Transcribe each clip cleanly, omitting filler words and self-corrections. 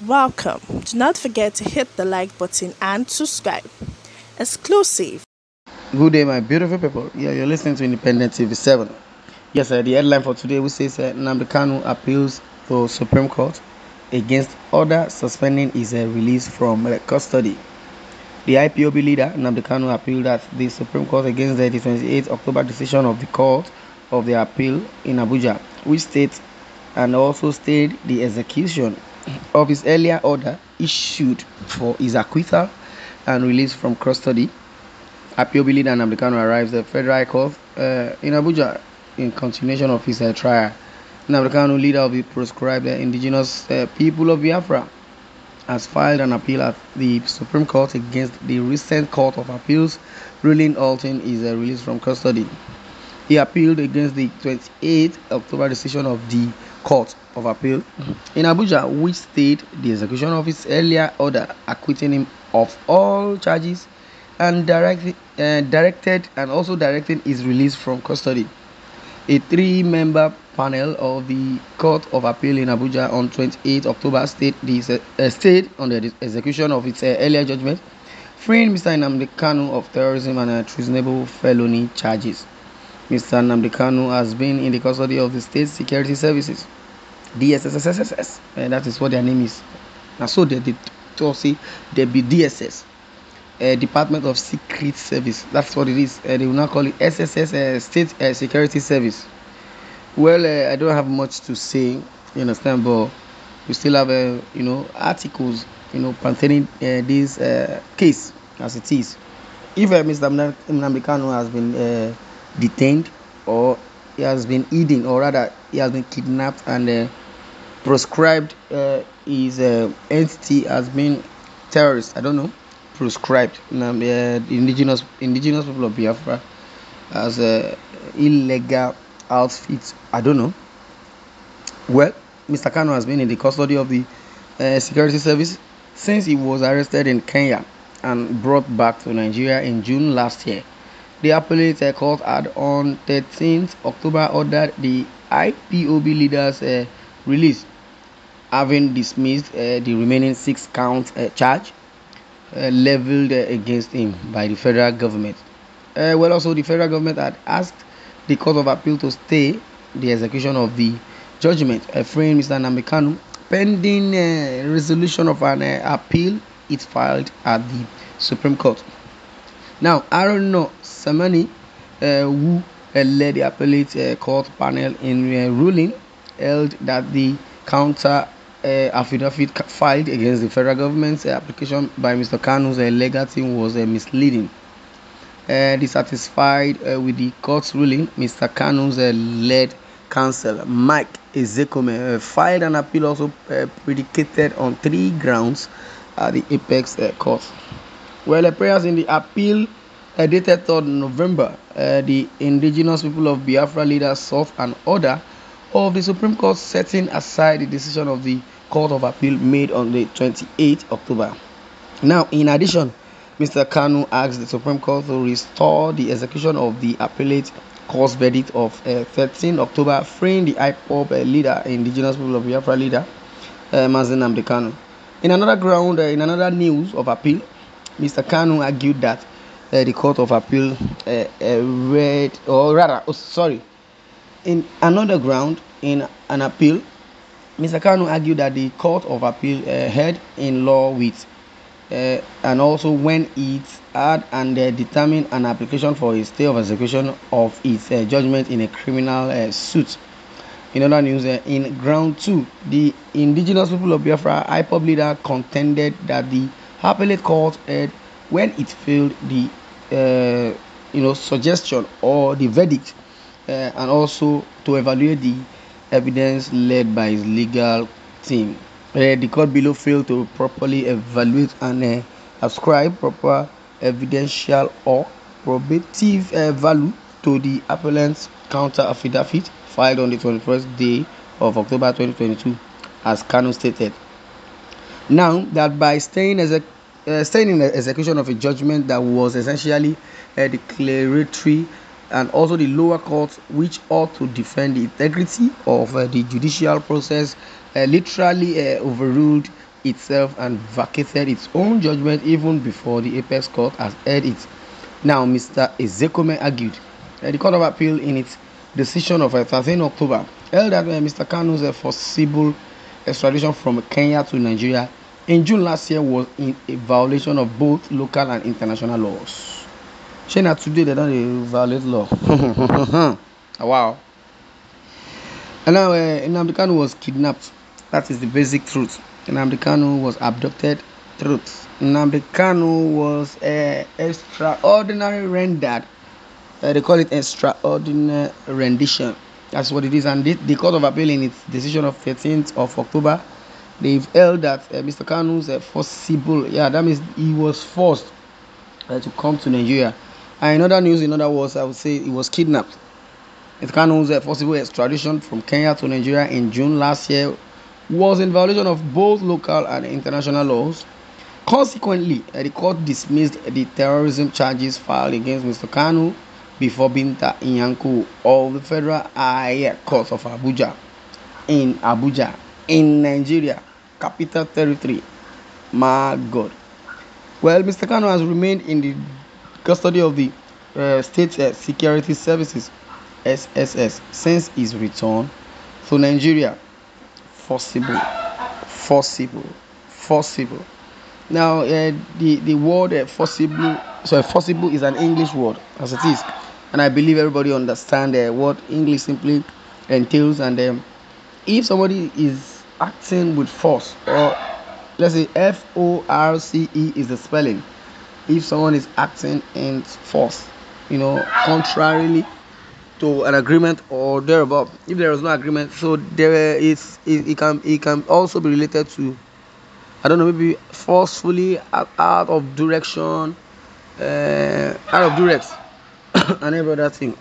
Welcome. Do not forget to hit the like button and subscribe. Exclusive. Good day, my beautiful people. Yeah, you're listening to Independent TV 7. Yes, the headline for today we say Nnamdi appeals to Supreme Court against order suspending his release from custody. The IPOB leader Nnamdi appealed at the Supreme Court against the 28th October decision of the Court of the Appeal in Abuja, which states and also stayed the execution of his earlier order issued for his acquittal and release from custody. IPOB leader Nnamdi arrives at Federal High Court in Abuja in continuation of his trial. Nnamdi, leader of the proscribed indigenous people of Biafra, has filed an appeal at the Supreme Court against the recent Court of Appeals ruling halting his release from custody. He appealed against the 28th October decision of the Court of Appeal in Abuja, which stayed the execution of his earlier order acquitting him of all charges and directed and also directing his release from custody. A three-member panel of the Court of Appeal in Abuja on 28 October stayed on the execution of its earlier judgment, freeing Mr. Nnamdi of terrorism and treasonable felony charges. Mr. Nnamdi has been in the custody of the State Security Services, DSSS, that is what their name is. And so they say they be DSS. Department of Secret Service. That's what it is. They will now call it SSS, State Security Service. Well, I don't have much to say, you understand, but we still have, articles, pertaining this case as it is. If Mr. Nnamdi has been detained, or he has been hidden, or rather, he has been kidnapped and proscribed, his entity has been terrorist. I don't know. Proscribed. The indigenous people of Biafra as illegal outfits. I don't know. Well, Mr. Kanu has been in the custody of the security service since he was arrested in Kenya and brought back to Nigeria in June last year. The appellate court had on 13th October ordered the IPOB leader's release, having dismissed the remaining 6-count charge leveled against him by the federal government. Also the federal government had asked the Court of Appeal to stay the execution of the judgment, freeing Mr. Nnamdi pending resolution of an appeal it filed at the Supreme Court. Now, Aaron Samani, who led the appellate court panel in ruling, held that the counter affidavit filed against the federal government's application by Mr. Kanu's legal team was misleading. Dissatisfied with the court's ruling, Mr. Kanu's led counsel, Mike Ezekome, filed an appeal also predicated on 3 grounds at the Apex Court. Well, prayers in the appeal dated 3rd November, the indigenous people of Biafra leaders sought an order of the Supreme Court setting aside the decision of the Court of Appeal made on the 28th October. Now, in addition, Mr. Kanu asked the Supreme Court to restore the execution of the appellate court's verdict of 13 October, freeing the IPOB leader, indigenous people of Biafra leader, Mazi Nnamdi. In another news of appeal, Mr. Kanu argued that the Court of Appeal in another ground in an appeal, Mr. Kanu argued that the Court of Appeal heard in law with and also when it had and determined an application for a stay of execution of its judgment in a criminal suit. In other news, in ground 2, the indigenous people of Biafra IPOB leader contended that the appellate court heard when it failed the suggestion or the verdict, and also to evaluate the evidence led by his legal team. The court below failed to properly evaluate and ascribe proper evidential or probative value to the appellant's counter affidavit filed on the 21st day of October 2022, as Kanu stated. Now that by staying in the execution of a judgment that was essentially declaratory, and also the lower courts, which ought to defend the integrity of the judicial process, literally overruled itself and vacated its own judgment even before the apex court has heard it. Now, Mr. Ezekome argued the Court of Appeal in its decision of 13 October held that Mr. Kanu's forcible extradition from Kenya to Nigeria in June last year was in a violation of both local and international laws. Shana, today they don't violate law. Wow. And now Nnamdi Kanu was kidnapped. That is the basic truth. Nnamdi Kanu was abducted. Truth. Nnamdi Kanu was extraordinary rendered. They call it extraordinary rendition. That's what it is. And the Court of Appeal in its decision of 13th of October, they've held that Mr. Kanu's forcible, that means he was forced to come to Nigeria. And in other news, in other words, I would say he was kidnapped. Mr. Kanu's forcible extradition from Kenya to Nigeria in June last year was in violation of both local and international laws. Consequently, the court dismissed the terrorism charges filed against Mr. Kanu before Binta Inyanku of the Federal Higher Court of Abuja, in Nigeria, Capital Territory. My God. Well, Mr. Kanu has remained in the custody of the State Security Services, SSS, since his return to Nigeria. Forcible. Now, the word forcible is an English word, as it is, and I believe everybody understands what English simply entails. And if somebody is acting with force, or let's say FORCE is the spelling, if someone is acting in force, contrarily to an agreement or thereabout, if there is no agreement, so there is it can also be related to, I don't know, maybe forcefully, out of direction, and every other thing.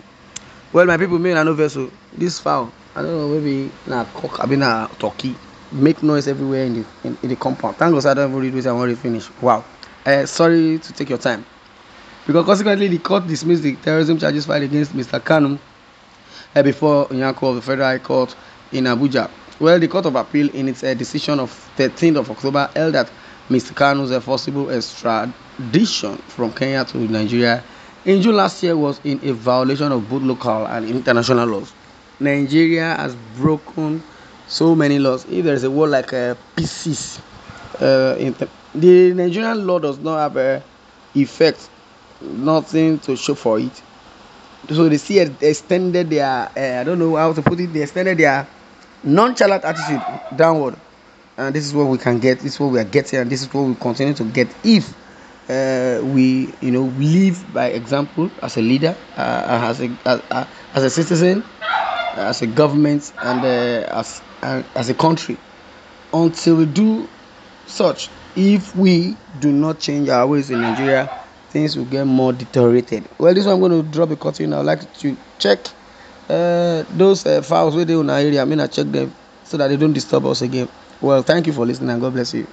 Well, my people, me and I know vessel, this fowl, I don't know, maybe na cock, I mean na turkey, make noise everywhere in the compound. Thank God I don't even read this, I want to finish. Wow. Sorry to take your time. Because consequently, the court dismissed the terrorism charges filed against Mr. Kanu before Inyanko of the Federal High Court in Abuja. Well, the Court of Appeal in its decision of 13th of October held that Mr. Kanu's forcible extradition from Kenya to Nigeria in June last year was in a violation of both local and international laws. Nigeria has broken so many laws. If there is a word like pieces, the Nigerian law does not have effect, nothing to show for it. So they see extended their I don't know how to put it, they extended their nonchalant attitude downward, and this is what we can get, this is what we are getting, and this is what we continue to get if we live by example as a leader, as a citizen, as a government, and as a country. Until we do such, if we do not change our ways in Nigeria, things will get more deteriorated. Well, this one I'm going to drop a curtain. I would like to check those files where they in our area. I check them so that they don't disturb us again. Well, thank you for listening, and God bless you.